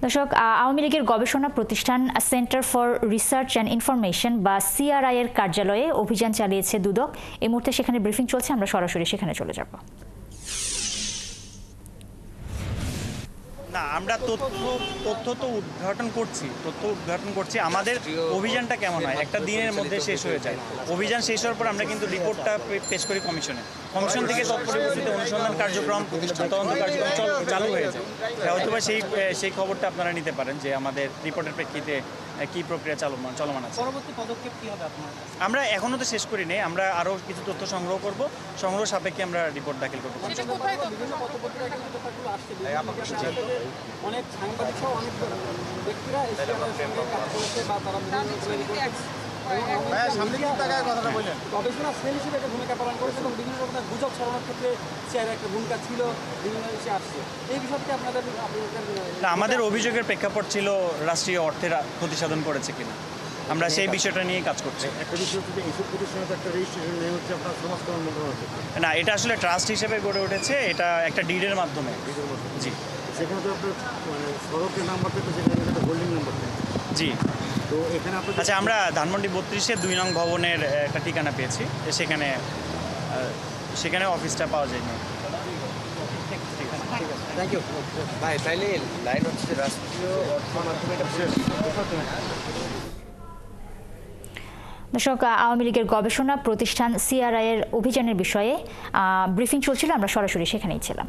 দর্শক, আওয়ামী লীগের গবেষণা প্রতিষ্ঠান centre for research and information বা সিআরআই এর কার্যালয়ে অভিযান চালিয়েছে দুদক। এই মুহূর্তে সেখানে ব্রিফিং চলছে, আমরা সরাসরি সেখানে চলে যাব। না, আমরা তথ্য তো উদ্ঘাটন করছি। আমাদের অভিযানটা কেমন হয়, একটা দিনের মধ্যে শেষ হয়ে যায়। অভিযান শেষ হওয়ার পর আমরা কিন্তু রিপোর্টটা পেশ করি কমিশনে। কমিশন থেকে তৎপরবর্তীতে অনুসন্ধান কার্যক্রম, তদন্ত কার্যক্রম চালু হয়ে যায়। হয়তো বা সেই খবরটা আপনারা নিতে পারেন যে আমাদের রিপোর্টের প্রেক্ষিতে কি প্রক্রিয়া চলমান আছে। পরবর্তী পদক্ষেপ কি হবে আপনার? আমরা এখনো তো শেষ করি নাই, আমরা আরও কিছু তথ্য সংগ্রহ করব, সংগ্রহ সাপেক্ষে আমরা রিপোর্ট দাখিল করবো। অনেক সাংবাদিক সহ অনেক ব্যক্তিরা বা তারা গবেষণা সেল হিসেবে একটা ভূমিকা পালন করেছে এবং বিভিন্ন রকমের গুজব ছড়ানোর ক্ষেত্রে চেয়ার একটা ভূমিকা ছিল, বিভিন্ন এসে আসছে। এই বিষয়টি আপনাদের আমাদের অভিযোগের প্রেক্ষাপট ছিল রাষ্ট্রীয় অর্থের ক্ষতি সাধন করেছে কিনা, আমরা সেই বিষয়টা নিয়ে কাজ করছি। একটা বিষয় হচ্ছে এইসব প্রতিষ্ঠানের একটা রেজিস্ট্রেশন নেই হচ্ছে আপনার সমাজ কল্যাণ মন্ত্রণালয়। না, এটা আসলে ট্রাস্ট হিসেবে গড়ে উঠেছে, এটা একটা ডিডের মাধ্যমে। জি, সেখানে তো আপনার মানে সড়কের নাম্বার থেকে সেখানে একটা হোল্ডিং নাম্বার থাকে। জি। তো এখানে আপনার আচ্ছা, আমরা ধানমন্ডি 32-এ 2 নং ভবনের একটা ঠিকানা পেয়েছি, সেখানে অফিসটা পাওয়া যায়নি। থ্যাংক ইউ ভাই। তাইলে লাইন হচ্ছে রাষ্ট্রীয় অর্থ মাধ্যমে এটা দর্শক, আওয়ামী লীগের গবেষণা প্রতিষ্ঠান সিআরআই এর অভিযানের বিষয়ে ব্রিফিং চলছিল, আমরা সরাসরি সেখানেই ছিলাম।